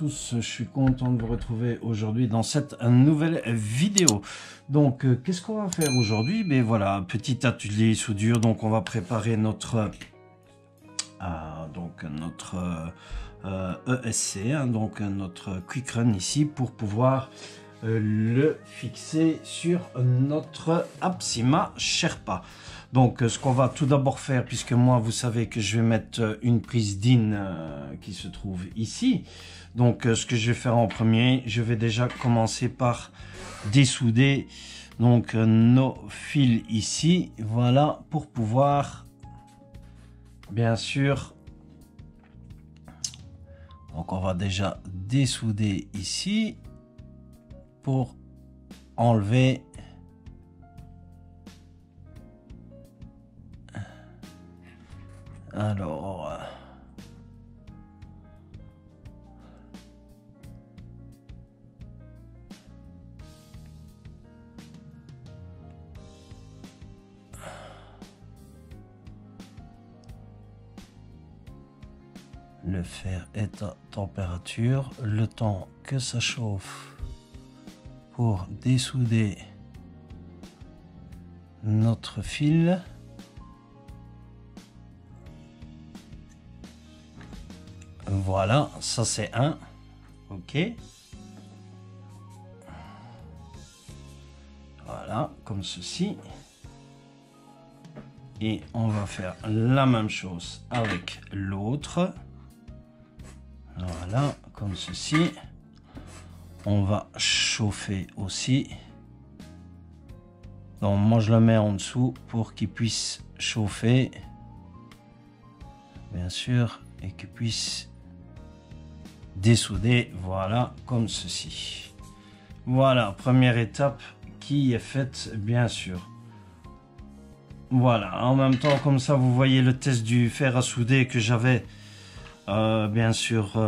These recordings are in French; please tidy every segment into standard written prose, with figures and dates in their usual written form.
tous, je suis content de vous retrouver aujourd'hui dans cette nouvelle vidéo. Donc qu'est-ce qu'on va faire aujourd'hui? Ben voilà, petit atelier soudure. Donc on va préparer notre ESC, hein, donc notre quick run ici pour pouvoir le fixer sur notre Apsima Sherpa. Donc ce qu'on va tout d'abord faire, puisque moi vous savez que je vais mettre une prise DIN qui se trouve ici. Donc ce que je vais faire en premier, je vais déjà commencer par dessouder donc nos fils ici, voilà, pour pouvoir bien sûr. Donc on va déjà dessouder ici pour enlever alors le fer est à température, le temps que ça chauffe pour dessouder notre fil. Voilà, ça c'est un. Ok. Voilà, comme ceci. Et on va faire la même chose avec l'autre. Voilà, comme ceci. On va chauffer aussi. Donc moi je le mets en dessous pour qu'il puisse chauffer. Bien sûr, et qu'il puisse dessouder, voilà, comme ceci. Voilà, première étape qui est faite, bien sûr. Voilà, en même temps, comme ça, vous voyez le test du fer à souder que j'avais, bien sûr,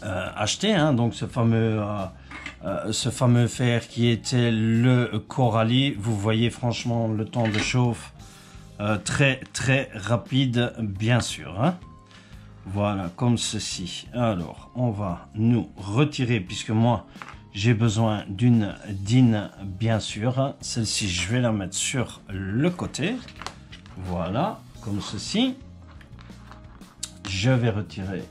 acheté, hein, donc ce fameux fer qui était le Coralie. Vous voyez, franchement, le temps de chauffe, très, très rapide, bien sûr, hein. Voilà, comme ceci. Alors, on va nous retirer, puisque moi, j'ai besoin d'une DIN, bien sûr. Celle-ci, je vais la mettre sur le côté. Voilà, comme ceci. Je vais retirer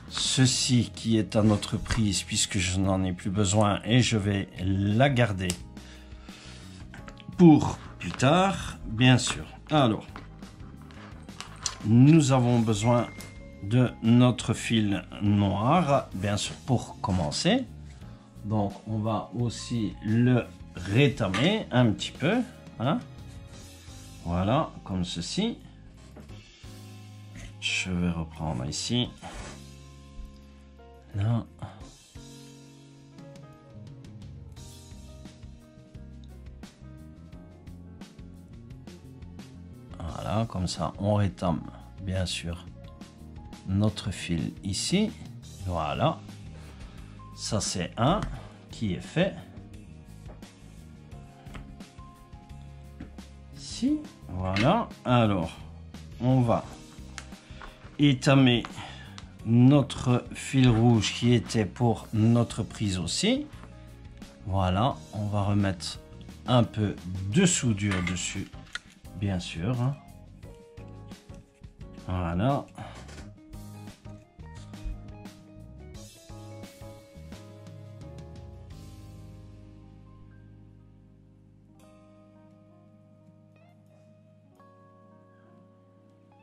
ceci qui est à notre prise, puisque je n'en ai plus besoin, et je vais la garder pour plus tard, bien sûr. Alors, nous avons besoin de notre fil noir, bien sûr, pour commencer. Donc on va aussi le rétamer un petit peu, hein. Voilà, comme ceci. Je vais reprendre ici, là. Voilà, comme ça on rétame bien sûr notre fil ici. Voilà, ça c'est un qui est fait ici. Voilà, alors on va étamer notre fil rouge qui était pour notre prise aussi. Voilà, on va remettre un peu de soudure dessus, bien sûr, hein. Voilà.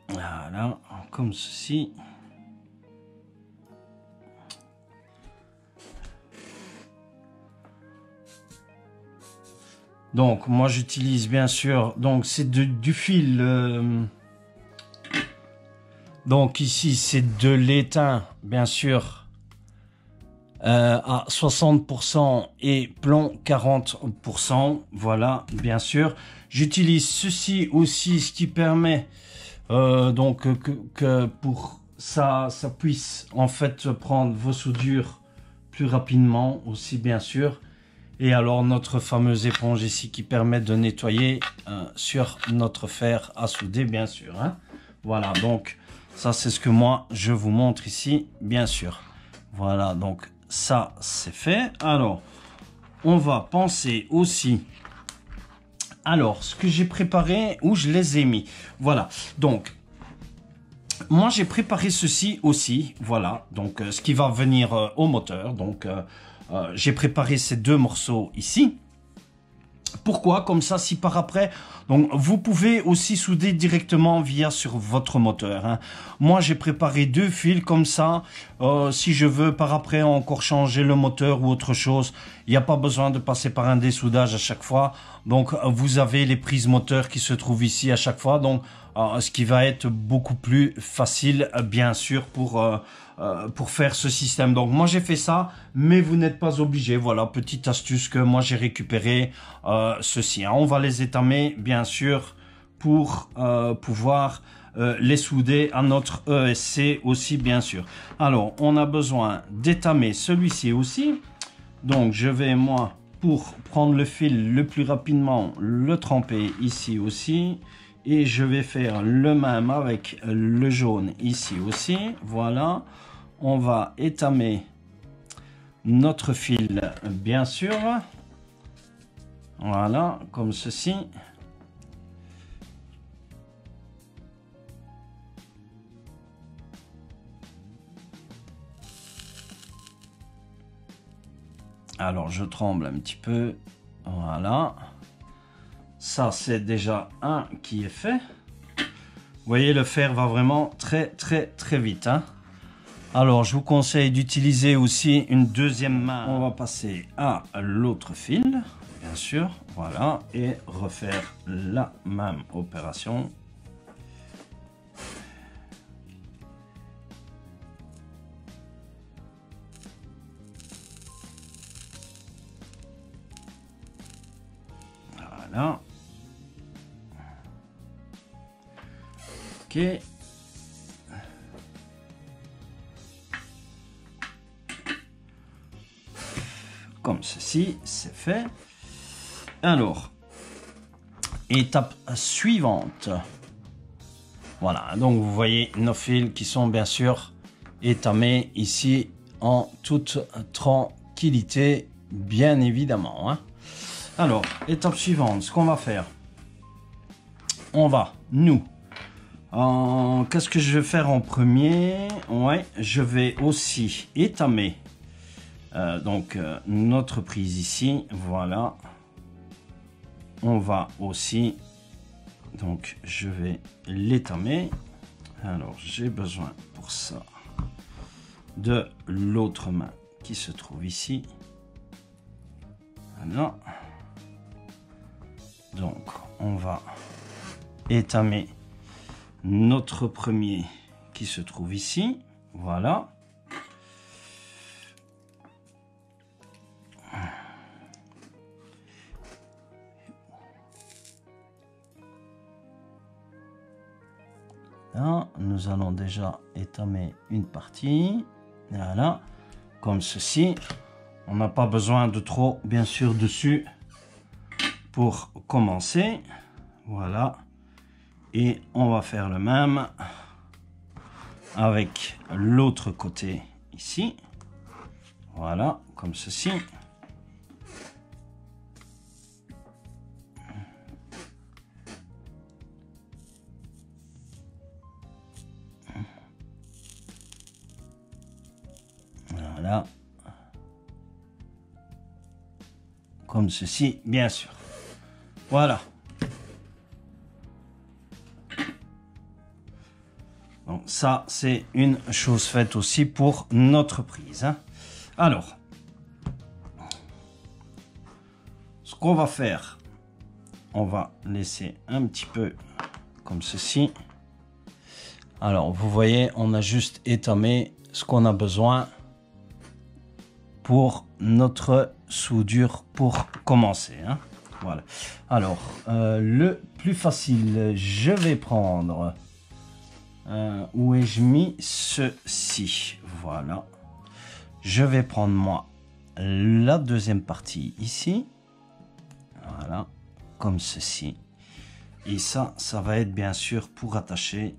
Voilà, comme ceci. Donc moi j'utilise bien sûr, donc c'est du fil, donc ici c'est de l'étain bien sûr, à 60% et plomb 40%, voilà, bien sûr. J'utilise ceci aussi, ce qui permet donc que pour ça puisse en fait prendre vos soudures plus rapidement aussi, bien sûr. Et alors notre fameuse éponge ici qui permet de nettoyer sur notre fer à souder, bien sûr, hein. Voilà, donc ça c'est ce que moi je vous montre ici, bien sûr. Voilà, donc ça c'est fait. Alors, on va penser aussi... Alors, ce que j'ai préparé, où je les ai mis. Voilà, donc... Moi, j'ai préparé ceci aussi, voilà, donc ce qui va venir au moteur. Donc, j'ai préparé ces deux morceaux ici. Pourquoi? Comme ça, si par après, donc vous pouvez aussi souder directement via sur votre moteur, hein. Moi, j'ai préparé deux fils comme ça. Si je veux par après encore changer le moteur ou autre chose, il n'y a pas besoin de passer par un dessoudage à chaque fois. Donc, vous avez les prises moteurs qui se trouvent ici à chaque fois. Donc, ce qui va être beaucoup plus facile, bien sûr, pour faire ce système. Donc, moi, j'ai fait ça, mais vous n'êtes pas obligé. Voilà, petite astuce que moi, j'ai récupéré ceci, hein. On va les étamer, bien sûr, pour pouvoir les souder à notre ESC aussi, bien sûr. Alors, on a besoin d'étamer celui-ci aussi. Donc, je vais, moi, pour prendre le fil le plus rapidement, le tremper ici aussi. Et je vais faire le même avec le jaune ici aussi. Voilà. On va étamer notre fil, bien sûr. Voilà, comme ceci. Alors, je tremble un petit peu. Voilà. Ça, c'est déjà un qui est fait. Vous voyez, le fer va vraiment très vite, hein. Alors, je vous conseille d'utiliser aussi une deuxième main. On va passer à l'autre fil, bien sûr. Voilà, et refaire la même opération. Voilà. Ok. Comme ceci, c'est fait. Alors, étape suivante. Voilà, donc vous voyez nos fils qui sont bien sûr étamés ici en toute tranquillité, bien évidemment, hein. Alors, étape suivante, ce qu'on va faire, on va, nous, qu'est-ce que je vais faire en premier? Ouais, je vais aussi étamer notre prise ici, voilà. On va aussi, donc je vais l'étamer. Alors j'ai besoin pour ça de l'autre main qui se trouve ici. Voilà. Donc on va étamer notre premier qui se trouve ici. Voilà. Là, nous allons déjà étamer une partie. Voilà, comme ceci. On n'a pas besoin de trop, bien sûr, dessus pour commencer. Voilà. Et on va faire le même avec l'autre côté ici. Voilà, comme ceci. Voilà. Comme ceci, bien sûr. Voilà. Donc ça, c'est une chose faite aussi pour notre prise, hein. Alors, ce qu'on va faire, on va laisser un petit peu comme ceci. Alors, vous voyez, on a juste étamé ce qu'on a besoin pour notre soudure pour commencer, hein. Voilà. Alors, le plus facile, je vais prendre... où ai-je mis ceci? Voilà. Je vais prendre, moi, la deuxième partie ici. Voilà. Comme ceci. Et ça va être bien sûr pour attacher.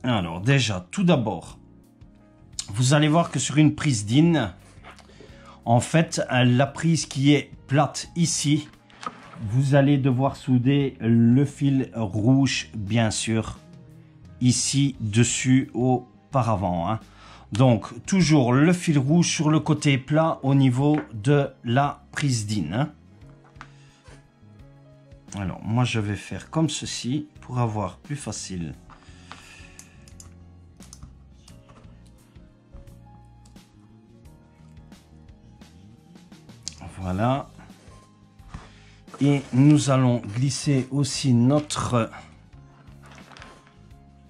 Alors, déjà, tout d'abord, vous allez voir que sur une prise DIN, en fait, la prise qui est plate ici, vous allez devoir souder le fil rouge, bien sûr, ici dessus auparavant. Hein. Donc, toujours le fil rouge sur le côté plat au niveau de la prise DIN. Hein. Alors, moi, je vais faire comme ceci pour avoir plus facile. Voilà. Et nous allons glisser aussi notre...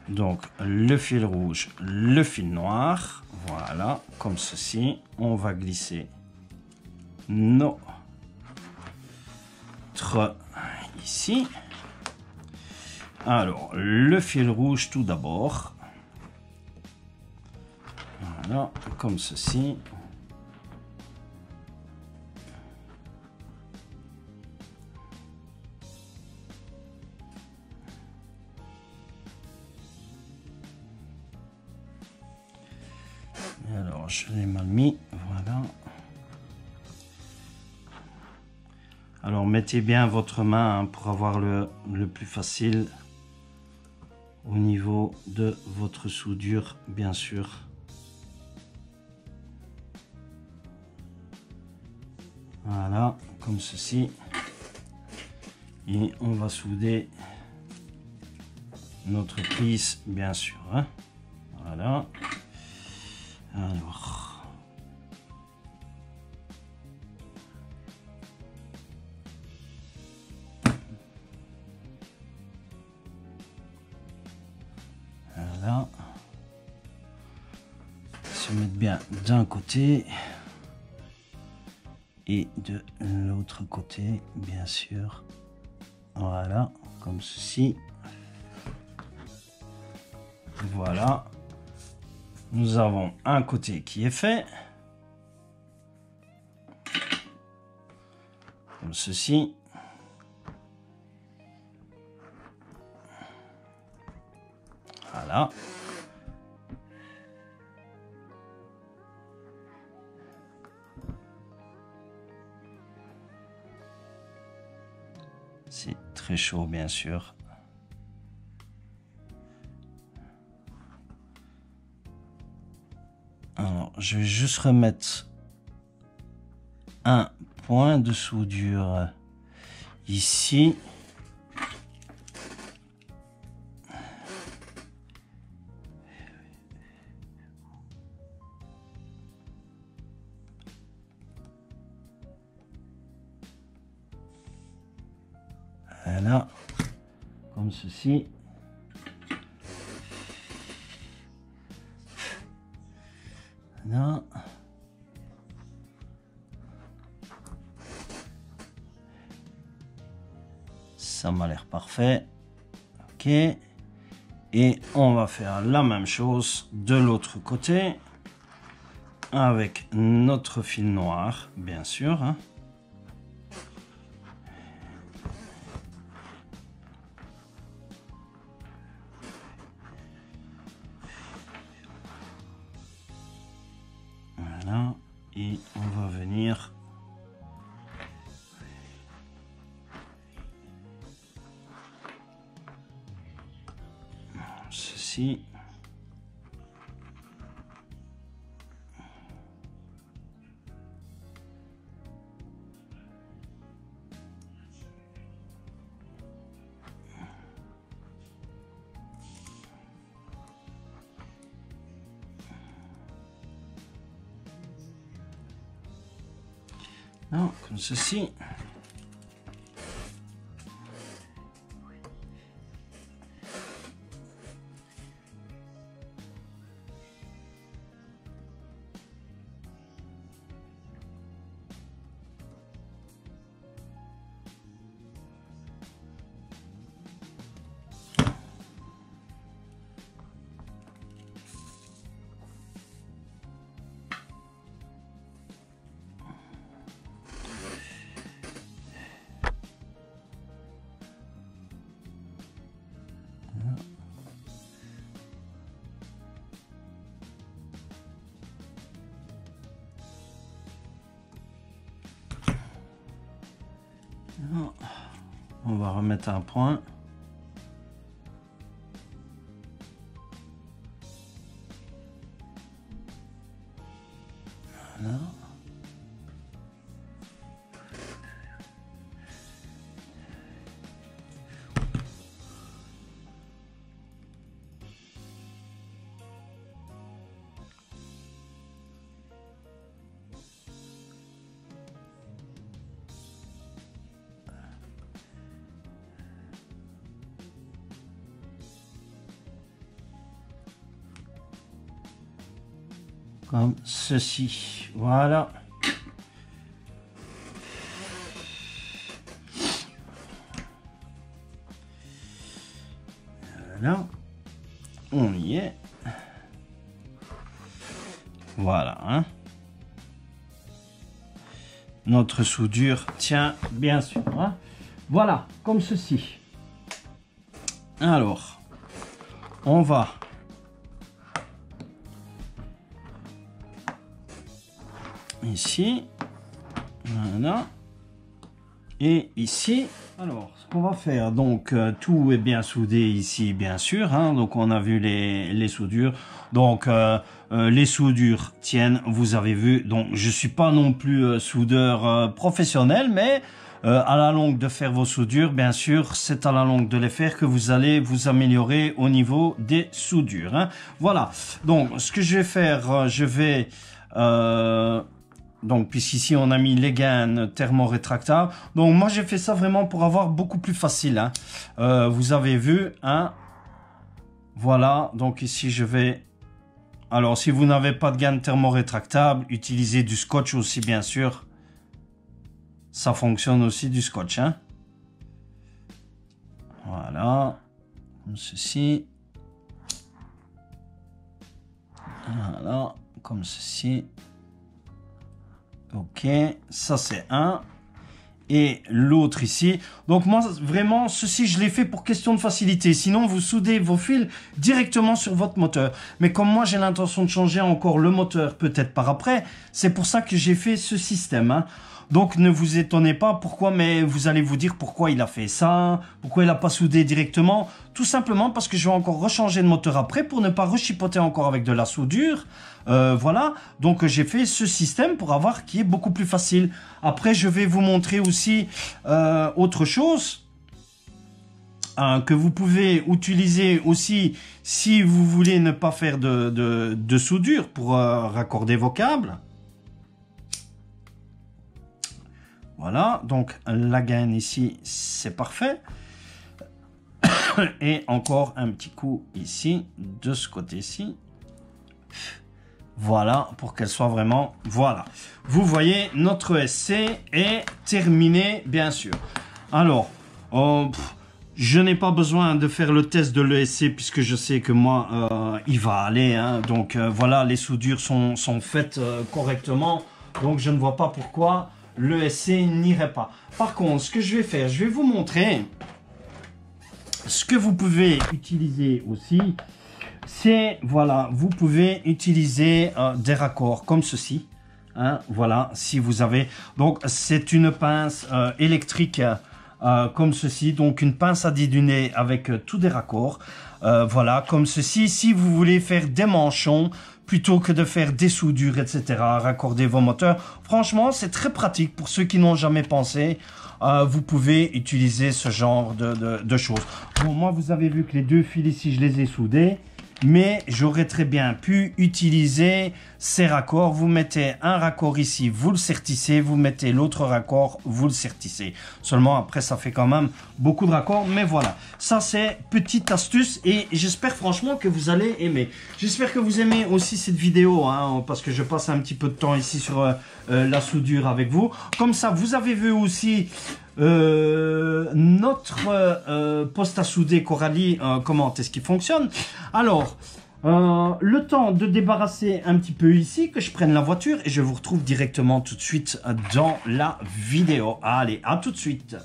Donc, le fil rouge, le fil noir. Voilà, comme ceci. On va glisser notre ici. Alors, le fil rouge tout d'abord. Voilà, comme ceci. Alors, je l'ai mal mis, voilà. Alors, mettez bien votre main hein, pour avoir le plus facile au niveau de votre soudure, bien sûr. Voilà, comme ceci. Et on va souder notre prise, bien sûr. Hein. Voilà. Alors, voilà, se mettre bien d'un côté et de l'autre côté, bien sûr. Voilà, comme ceci. Voilà. Nous avons un côté qui est fait. Comme ceci. Voilà. C'est très chaud, bien sûr. Alors, je vais juste remettre un point de soudure ici. Voilà, comme ceci. Voilà. Ça m'a l'air parfait. Ok. Et on va faire la même chose de l'autre côté avec notre fil noir, bien sûr. Hein. Voilà. Et on va venir ceci. Non, comme ceci. On va remettre un point. Voilà. Comme ceci, voilà. Voilà, on y est. Voilà, hein. Notre soudure tient bien sûr, hein. Voilà, comme ceci. Alors, on va ici, voilà, et ici. Alors, ce qu'on va faire, donc tout est bien soudé ici, bien sûr, hein, donc on a vu les soudures, donc les soudures tiennent, vous avez vu, donc je suis pas non plus soudeur professionnel, mais à la longue de faire vos soudures, bien sûr, c'est à la longue de les faire que vous allez vous améliorer au niveau des soudures, hein. Voilà, donc ce que je vais faire, je vais... donc, puisqu'ici on a mis les gaines thermo-rétractables. Donc, moi j'ai fait ça vraiment pour avoir beaucoup plus facile, hein. Vous avez vu, hein. Voilà, donc ici je vais... Alors, si vous n'avez pas de gaines thermo-rétractables, utilisez du scotch aussi, bien sûr. Ça fonctionne aussi du scotch, hein. Voilà, comme ceci. Voilà, comme ceci. Ok, ça c'est un. Et l'autre ici. Donc moi, vraiment, ceci, je l'ai fait pour question de facilité. Sinon, vous soudez vos fils directement sur votre moteur. Mais comme moi, j'ai l'intention de changer encore le moteur, peut-être par après, c'est pour ça que j'ai fait ce système, hein. Donc ne vous étonnez pas pourquoi, mais vous allez vous dire pourquoi il a fait ça, pourquoi il n'a pas soudé directement. Tout simplement parce que je vais encore rechanger le moteur après pour ne pas rechipoter encore avec de la soudure. Voilà, donc j'ai fait ce système pour avoir qui est beaucoup plus facile. Après, je vais vous montrer aussi autre chose que vous pouvez utiliser aussi si vous voulez ne pas faire de soudure pour raccorder vos câbles. Voilà, donc la gaine ici, c'est parfait. Et encore un petit coup ici, de ce côté-ci. Voilà, pour qu'elle soit vraiment... Voilà. Vous voyez, notre ESC est terminé, bien sûr. Alors, je n'ai pas besoin de faire le test de l'ESC puisque je sais que moi, il va aller, hein. Donc, voilà, les soudures sont faites correctement. Donc, je ne vois pas pourquoi l'ESC n'irait pas. Par contre, ce que je vais faire, je vais vous montrer ce que vous pouvez utiliser aussi. C'est, voilà, vous pouvez utiliser des raccords comme ceci, hein, voilà, si vous avez, donc c'est une pince électrique comme ceci, donc une pince à dédouaner avec tous des raccords, voilà, comme ceci. Si vous voulez faire des manchons, plutôt que de faire des soudures, etc., raccorder vos moteurs, franchement, c'est très pratique pour ceux qui n'ont jamais pensé. Vous pouvez utiliser ce genre de choses. Bon, moi, vous avez vu que les deux fils ici, je les ai soudés. Mais j'aurais très bien pu utiliser ces raccords. Vous mettez un raccord ici, vous le sertissez. Vous mettez l'autre raccord, vous le sertissez. Seulement après, ça fait quand même beaucoup de raccords. Mais voilà, ça c'est petite astuce. Et j'espère franchement que vous allez aimer. J'espère que vous aimez aussi cette vidéo, hein, parce que je passe un petit peu de temps ici sur la soudure avec vous. Comme ça, vous avez vu aussi... notre poste à souder Coralie, comment est-ce qu'il fonctionne. Alors, le temps de débarrasser un petit peu ici, que je prenne la voiture et je vous retrouve directement tout de suite dans la vidéo. Allez, à tout de suite.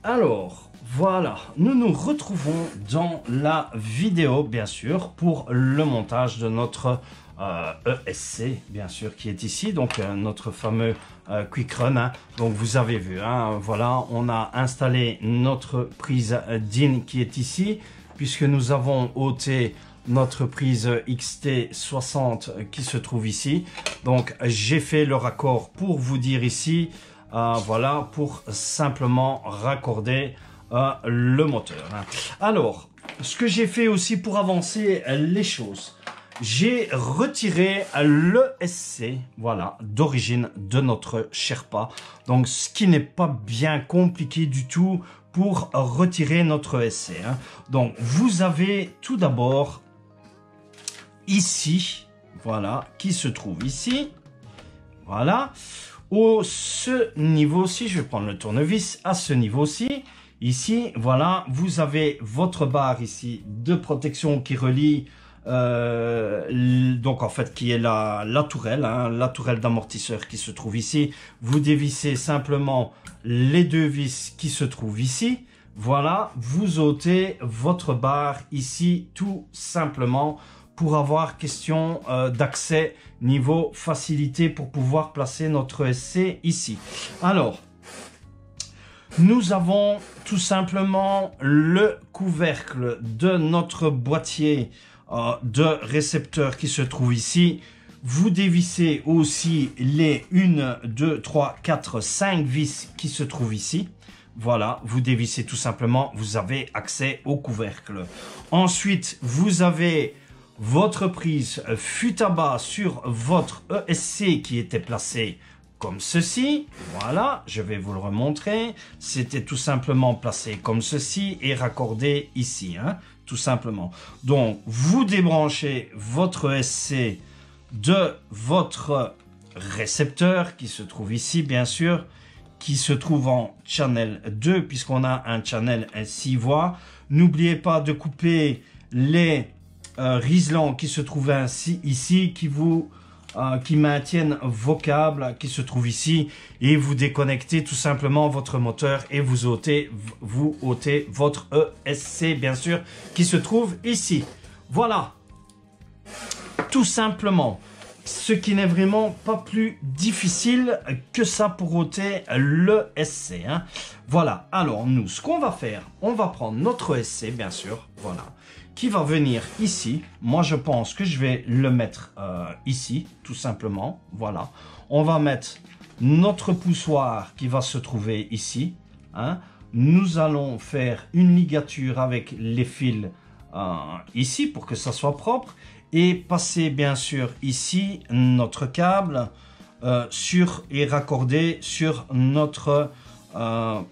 Alors, voilà, nous nous retrouvons dans la vidéo, bien sûr, pour le montage de notre ESC, bien sûr, qui est ici. Donc, notre fameux Quick Run. Hein. Donc, vous avez vu, hein, voilà, on a installé notre prise DIN qui est ici, puisque nous avons ôté notre prise XT60 qui se trouve ici. Donc, j'ai fait le raccord pour vous dire ici, voilà, pour simplement raccorder le moteur. Hein. Alors, ce que j'ai fait aussi pour avancer les choses, j'ai retiré le SC, voilà, d'origine de notre Sherpa. Donc, ce qui n'est pas bien compliqué du tout pour retirer notre SC. Hein. Donc, vous avez tout d'abord ici, voilà, qui se trouve ici, voilà, ce niveau-ci, je vais prendre le tournevis, à ce niveau-ci, ici, voilà, vous avez votre barre ici de protection qui relie, donc en fait qui est la tourelle, hein, la tourelle d'amortisseur qui se trouve ici. Vous dévissez simplement les deux vis qui se trouvent ici, voilà, vous ôtez votre barre ici tout simplement, pour avoir question d'accès niveau facilité pour pouvoir placer notre SC ici. Alors, nous avons tout simplement le couvercle de notre boîtier de récepteur qui se trouve ici. Vous dévissez aussi les 1, 2, 3, 4, 5 vis qui se trouvent ici. Voilà, vous dévissez tout simplement, vous avez accès au couvercle. Ensuite, vous avez votre prise fut à bas sur votre ESC qui était placé comme ceci. Voilà, je vais vous le remontrer. C'était tout simplement placé comme ceci et raccordé ici, hein, tout simplement. Donc, vous débranchez votre ESC de votre récepteur qui se trouve ici, bien sûr, qui se trouve en channel 2 puisqu'on a un channel 6 voies. N'oubliez pas de couper les riselants qui se trouvent ainsi ici, qui maintiennent vos câbles qui se trouvent ici, et vous déconnectez tout simplement votre moteur et vous ôtez votre ESC bien sûr qui se trouve ici. Voilà, tout simplement, ce qui n'est vraiment pas plus difficile que ça pour ôter le SC. Hein. Voilà, alors nous, ce qu'on va faire, on va prendre notre SC bien sûr, voilà, qui va venir ici. Moi, je pense que je vais le mettre ici, tout simplement. Voilà. On va mettre notre poussoir qui va se trouver ici. Hein. Nous allons faire une ligature avec les fils ici pour que ça soit propre. Et passer, bien sûr, ici, notre câble et raccorder sur notre... on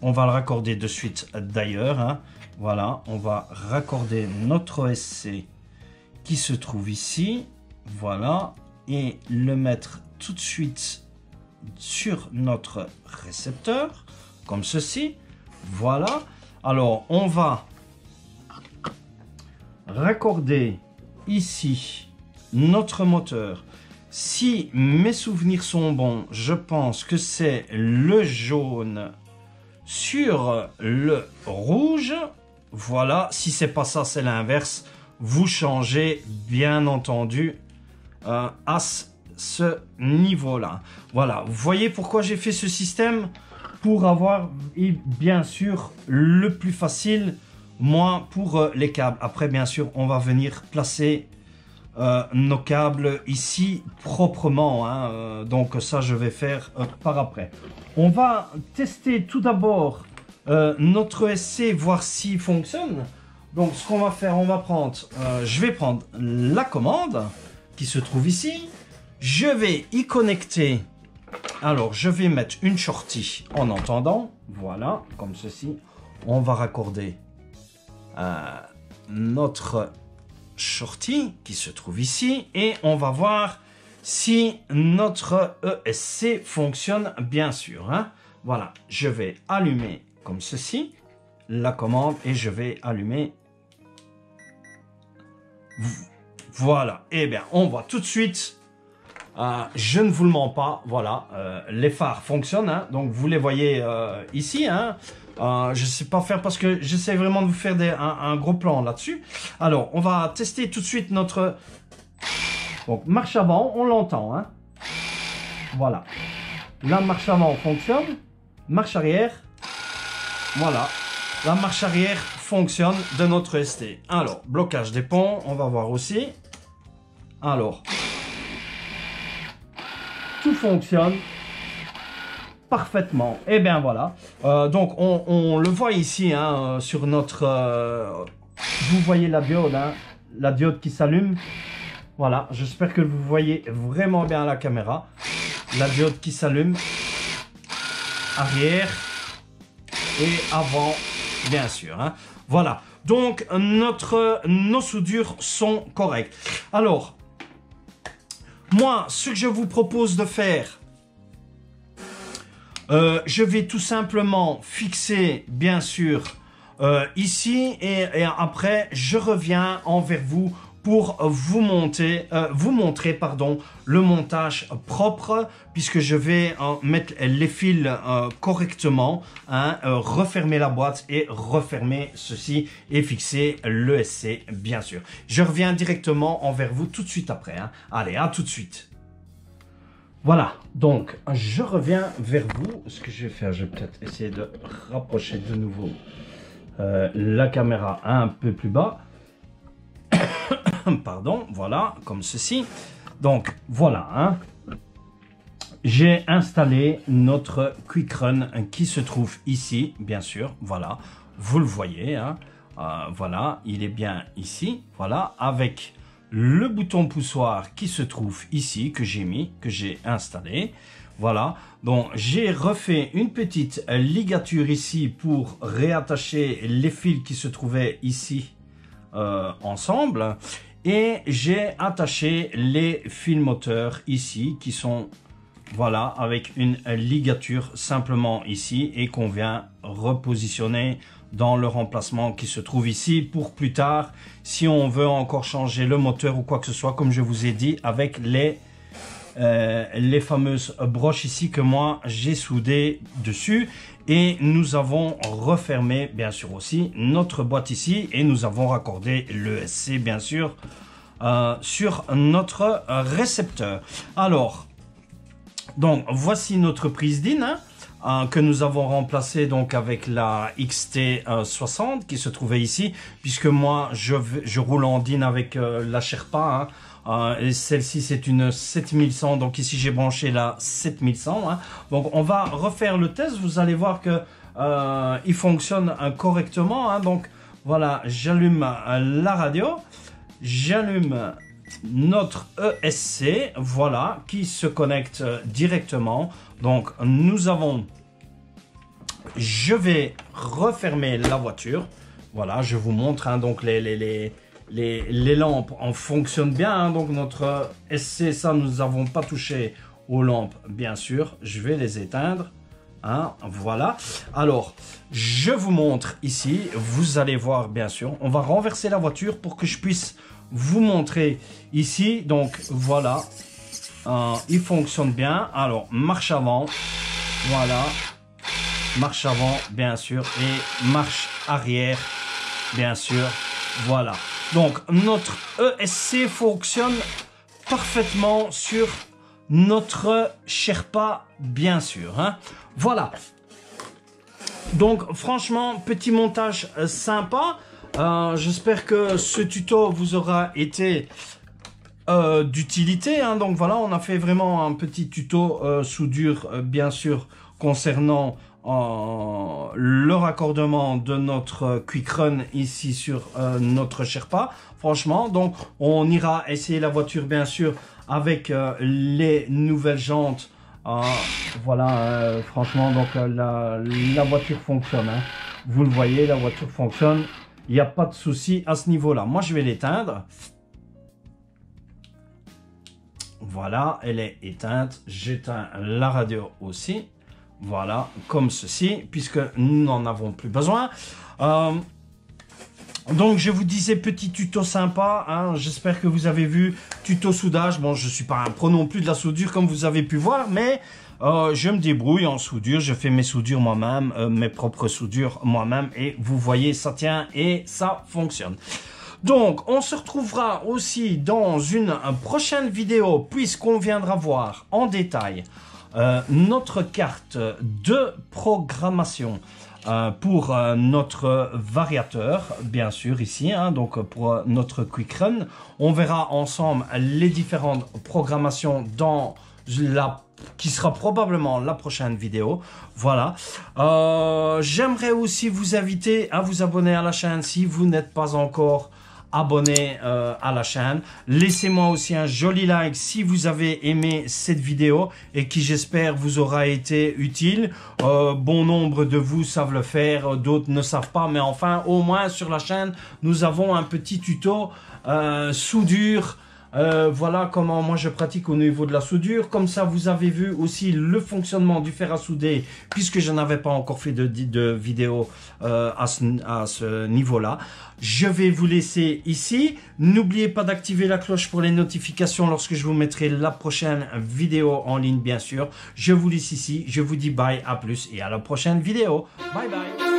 va le raccorder de suite d'ailleurs, hein. Voilà, on va raccorder notre SC qui se trouve ici, voilà, et le mettre tout de suite sur notre récepteur, comme ceci, voilà. Alors, on va raccorder ici notre moteur. Si mes souvenirs sont bons, je pense que c'est le jaune sur le rouge. Voilà, si c'est pas ça, c'est l'inverse. Vous changez, bien entendu, à ce niveau-là. Voilà, vous voyez pourquoi j'ai fait ce système? Pour avoir, et bien sûr, le plus facile, moi, pour les câbles. Après, bien sûr, on va venir placer nos câbles ici proprement. Hein, donc ça, je vais faire par après. On va tester tout d'abord notre SC, voir s'il fonctionne. Donc ce qu'on va faire, on va prendre, je vais prendre la commande qui se trouve ici. Je vais y connecter, alors je vais mettre une shorty en entendant, voilà, comme ceci. On va raccorder notre shorty qui se trouve ici et on va voir si notre ESC fonctionne bien sûr. Hein. Voilà, je vais allumer comme ceci la commande et je vais allumer. Voilà, et bien on voit tout de suite, je ne vous le mens pas, voilà, les phares fonctionnent, hein, donc vous les voyez ici, hein, Je ne sais pas faire parce que j'essaie vraiment de vous faire un gros plan là-dessus. Alors, on va tester tout de suite notre... Donc, marche avant, on l'entend. Hein. Voilà. La marche avant fonctionne. Marche arrière. Voilà. La marche arrière fonctionne de notre ST. Alors, blocage des ponts, on va voir aussi. Alors, tout fonctionne parfaitement. Et bien voilà. Donc, on le voit ici hein, sur notre... vous voyez la diode, hein, la diode qui s'allume. Voilà, j'espère que vous voyez vraiment bien à la caméra. La diode qui s'allume. Arrière et avant, bien sûr. Hein. Voilà, donc nos soudures sont correctes. Alors, moi, ce que je vous propose de faire, je vais tout simplement fixer, bien sûr, ici. Et après, je reviens envers vous pour vous montrer le montage propre, puisque je vais mettre les fils correctement, hein, refermer la boîte et refermer ceci et fixer le SC, bien sûr. Je reviens directement envers vous tout de suite après. Hein. Allez, à tout de suite. Voilà, donc je reviens vers vous. Ce que je vais faire, je vais peut-être essayer de rapprocher de nouveau la caméra un peu plus bas. Pardon, voilà, comme ceci. Donc, voilà, hein. J'ai installé notre Quick Run qui se trouve ici, bien sûr, voilà. Vous le voyez, hein. Voilà, il est bien ici, voilà, avec le bouton poussoir qui se trouve ici, que j'ai mis, que j'ai installé. Voilà, donc j'ai refait une petite ligature ici pour réattacher les fils qui se trouvaient ici ensemble. Et j'ai attaché les fils moteurs ici qui sont, voilà, avec une ligature simplement ici et qu'on vient repositionner dans le remplacement qui se trouve ici pour plus tard si on veut encore changer le moteur ou quoi que ce soit, comme je vous ai dit, avec les fameuses broches ici que moi j'ai soudées dessus. Et nous avons refermé bien sûr aussi notre boîte ici et nous avons raccordé le SC bien sûr sur notre récepteur. Alors, donc voici notre prise DIN hein, que nous avons remplacé donc avec la XT60 qui se trouvait ici, puisque moi je roule en DIN avec la Sherpa. Hein. Et celle-ci c'est une 7100, donc ici j'ai branché la 7100 hein. Donc on va refaire le test, vous allez voir que il fonctionne correctement hein. Donc voilà, j'allume la radio, j'allume notre ESC, voilà, qui se connecte directement. Donc nous avons, je vais refermer la voiture, voilà, je vous montre hein, donc les lampes en fonctionnent bien, hein, donc notre SC, ça nous n'avons pas touché aux lampes, bien sûr. Je vais les éteindre, hein, voilà. Alors, je vous montre ici, vous allez voir, bien sûr. On va renverser la voiture pour que je puisse vous montrer ici. Donc, voilà, il fonctionne bien. Alors, marche avant, voilà, marche avant, bien sûr, et marche arrière, bien sûr, voilà. Donc, notre ESC fonctionne parfaitement sur notre Sherpa, bien sûr. Hein. Voilà. Donc, franchement, petit montage sympa. J'espère que ce tuto vous aura été d'utilité. Hein. Donc, voilà, on a fait vraiment un petit tuto soudure, bien sûr, concernant le raccordement de notre Quick Run ici sur notre Sherpa. Franchement, donc on ira essayer la voiture bien sûr avec les nouvelles jantes. Voilà, franchement, donc la voiture fonctionne. Hein. Vous le voyez, la voiture fonctionne. Il n'y a pas de souci à ce niveau-là. Moi, je vais l'éteindre. Voilà, elle est éteinte. J'éteins la radio aussi. Voilà, comme ceci, puisque nous n'en avons plus besoin. Donc je vous disais petit tuto sympa, hein, j'espère que vous avez vu, tuto soudage. Bon, je suis pas un pro non plus de la soudure comme vous avez pu voir, mais je me débrouille en soudure, je fais mes soudures moi-même, mes propres soudures moi-même, et vous voyez ça tient et ça fonctionne. Donc on se retrouvera aussi dans une prochaine vidéo puisqu'on viendra voir en détail notre carte de programmation. Pour notre variateur, bien sûr, ici, hein, donc pour notre Quick Run. On verra ensemble les différentes programmations dans qui sera probablement la prochaine vidéo. Voilà. J'aimerais aussi vous inviter à vous abonner à la chaîne si vous n'êtes pas encore abonné à la chaîne. Laissez-moi aussi un joli like si vous avez aimé cette vidéo et qui j'espère vous aura été utile. Bon nombre de vous savent le faire, d'autres ne savent pas, mais enfin au moins sur la chaîne nous avons un petit tuto soudure. Voilà comment moi je pratique au niveau de la soudure. Comme ça vous avez vu aussi le fonctionnement du fer à souder, puisque je n'avais pas encore fait de vidéo à ce niveau là. Je vais vous laisser ici. N'oubliez pas d'activer la cloche pour les notifications lorsque je vous mettrai la prochaine vidéo en ligne, bien sûr. Je vous laisse ici, je vous dis bye, à plus et à la prochaine vidéo. Bye bye.